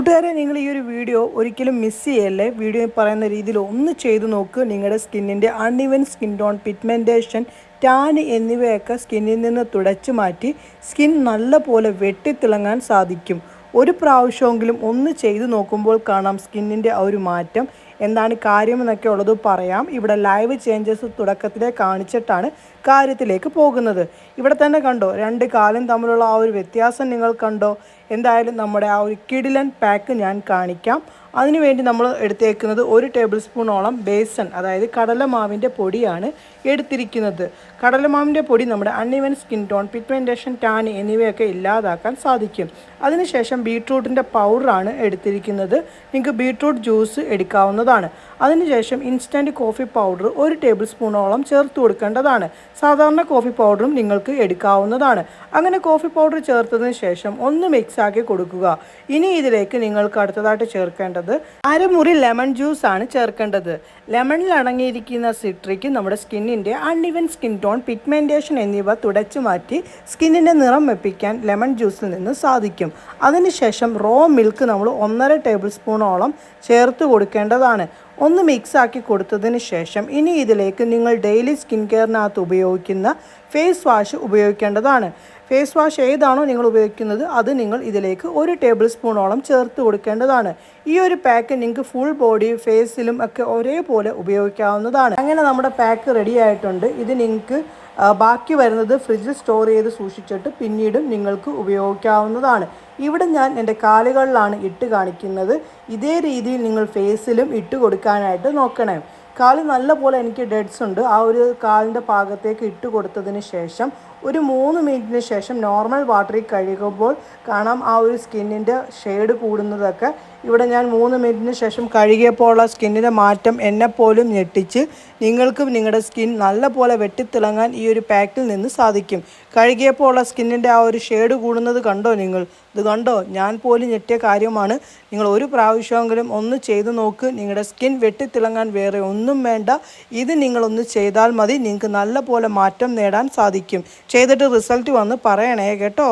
കൂട്ടുകാരെ, നിങ്ങൾ ഈ ഒരു വീഡിയോ ഒരിക്കലും മിസ് ചെയ്യല്ലേ. വീഡിയോ പറയുന്ന രീതിയിൽ ഒന്ന് ചെയ്തു നോക്ക്. നിങ്ങളുടെ സ്കിന്നിൻ്റെ uneven skin tone, pigmentation, tan എന്നിവയൊക്കെ സ്കിന്നിൽ നിന്ന് തുടച്ചു മാറ്റി സ്കിൻ നല്ല പോലെ വെട്ടിത്തിളങ്ങാൻ സാധിക്കും. ഒരു പ്രാവശ്യമെങ്കിലും ഒന്ന് ചെയ്തു നോക്കുമ്പോൾ കാണാം സ്കിന്നിൻ്റെ ആ ഒരു മാറ്റം. എന്താണ് കാര്യമെന്നൊക്കെ ഉള്ളത് പറയാം. ഇവിടെ ലൈവ് ചേഞ്ചസ് തുടക്കത്തിലെ കാണിച്ചിട്ടാണ് കാര്യത്തിലേക്ക് പോകുന്നത്. ഇവിടെ തന്നെ കണ്ടോ, രണ്ട് കാലും തമ്മിലുള്ള ആ ഒരു വ്യത്യാസം നിങ്ങൾ കണ്ടോ? എന്തായാലും നമ്മുടെ ആ ഒരു കിടിലൻ പാക്ക് ഞാൻ കാണിക്കാം. അതിനുവേണ്ടി നമ്മൾ എടുത്തേക്കുന്നത് 1 ടേബിൾ സ്പൂണോളം ബേസൻ, അതായത് കടലമാവിൻ്റെ പൊടിയാണ് എടുത്തിരിക്കുന്നത്. കടലമാവിൻ്റെ പൊടി നമ്മുടെ uneven skin tone, pigmentation, tan എന്നിവയൊക്കെ ഇല്ലാതാക്കാൻ സാധിക്കും. അതിനുശേഷം ബീട്രൂട്ടിൻ്റെ പൗഡറാണ് എടുത്തിരിക്കുന്നത്. നിങ്ങൾക്ക് ബീട്രൂട്ട് ജ്യൂസ് എടുക്കാവുന്നതാണ്. അതിനുശേഷം ഇൻസ്റ്റൻറ്റ് കോഫി പൗഡർ 1 ടേബിൾ സ്പൂണോളം ചേർത്ത് കൊടുക്കേണ്ടതാണ്. സാധാരണ കോഫി പൗഡറും നിങ്ങൾക്ക് എടുക്കാവുന്നതാണ്. അങ്ങനെ കോഫി പൗഡർ ചേർത്തതിന് ശേഷം ഒന്ന് മിക്സ് ആക്കി കൊടുക്കുക. ഇനി ഇതിലേക്ക് നിങ്ങൾക്ക് അടുത്തതായിട്ട് ചേർക്കേണ്ടത് അരമുറി ലെമൺ ജ്യൂസ് ആണ് ചേർക്കേണ്ടത്. ലെമണിൽ അടങ്ങിയിരിക്കുന്ന സിട്രിക്ക് നമ്മുടെ സ്കിന്നിൻ്റെ അൺഇവൻ സ്കിൻ ടോൺ, പിഗ്മെൻറ്റേഷൻ എന്നിവ തുടച്ചു മാറ്റി സ്കിന്നിൻ്റെ നിറം വെപ്പിക്കാൻ ലെമൺ ജ്യൂസിൽ നിന്ന് സാധിക്കും. അതിനുശേഷം റോ മിൽക്ക് നമ്മൾ 1.5 ടേബിൾ സ്പൂണോളം ചേർത്ത് കൊടുക്കേണ്ടതാണ്. ഒന്ന് മിക്സ് ആക്കി കൊടുത്തതിന് ശേഷം ഇനി ഇതിലേക്ക് നിങ്ങൾ ഡെയിലി സ്കിൻ കെയറിനകത്ത് ഉപയോഗിക്കുന്ന ഫേസ് വാഷ് ഉപയോഗിക്കേണ്ടതാണ്. ഫേസ് വാഷ് ഏതാണോ നിങ്ങൾ ഉപയോഗിക്കുന്നത് അത് നിങ്ങൾ ഇതിലേക്ക് 1 ടേബിൾ സ്പൂണോളം ചേർത്ത് കൊടുക്കേണ്ടതാണ്. ഈ ഒരു പാക്ക് നിങ്ങൾക്ക് ഫുൾ ബോഡി, ഫേസിലും ഒക്കെ ഒരേപോലെ ഉപയോഗിക്കാവുന്നതാണ്. അങ്ങനെ നമ്മുടെ പാക്ക് റെഡി ആയിട്ടുണ്ട്. ഇത് നിങ്ങൾക്ക് ബാക്കി വരുന്നത് ഫ്രിഡ്ജിൽ സ്റ്റോർ ചെയ്ത് സൂക്ഷിച്ചിട്ട് പിന്നീടും നിങ്ങൾക്ക് ഉപയോഗിക്കാവുന്നതാണ്. ഇവിടെ ഞാൻ എൻ്റെ കാലുകളിലാണ് ഇട്ട് കാണിക്കുന്നത്. ഇതേ രീതിയിൽ നിങ്ങൾ ഫേസിലും ഇട്ട് കൊടുക്കാനായിട്ട് നോക്കണേ. കാല് നല്ലപോലെ എനിക്ക് ഡെഡ്സ് ഉണ്ട്. ആ ഒരു കാലിൻ്റെ ഭാഗത്തേക്ക് ഇട്ട് കൊടുത്തതിന് ശേഷം ഒരു 3 മിനിറ്റിന് ശേഷം നോർമൽ വാട്ടറിൽ കഴുകുമ്പോൾ കാണാം ആ ഒരു സ്കിന്നിൻ്റെ ഷെയ്ഡ് കൂടുന്നതൊക്കെ. ഇവിടെ ഞാൻ 3 മിനിറ്റിന് ശേഷം കഴുകിയപ്പോഴുള്ള സ്കിന്നിൻ്റെ മാറ്റം എന്നെപ്പോലും ഞെട്ടിച്ച്. നിങ്ങൾക്കും നിങ്ങളുടെ സ്കിൻ നല്ലപോലെ വെട്ടിത്തിളങ്ങാൻ ഈ ഒരു പാക്കിൽ നിന്ന് സാധിക്കും. കഴുകിയപ്പോൾ ഉള്ള സ്കിന്നിൻ്റെ ആ ഒരു ഷെയ്ഡ് കൂടുന്നത് കണ്ടോ നിങ്ങൾ? ഇത് കണ്ടോ? ഞാൻ പോലും ഞെട്ടിയ കാര്യമാണ്. നിങ്ങൾ ഒരു പ്രാവശ്യമെങ്കിലും ഒന്ന് ചെയ്തു നോക്ക്. നിങ്ങളുടെ സ്കിൻ വെട്ടിത്തിളങ്ങാൻ വേറെ ഒന്നും വേണ്ട. ഇത് നിങ്ങളൊന്ന് ചെയ്താൽ മതി. നിങ്ങൾക്ക് നല്ല പോലെ മാറ്റം നേടാൻ സാധിക്കും. ചെയ്തിട്ട് റിസൾട്ട് വന്ന് പറയണേ കേട്ടോ.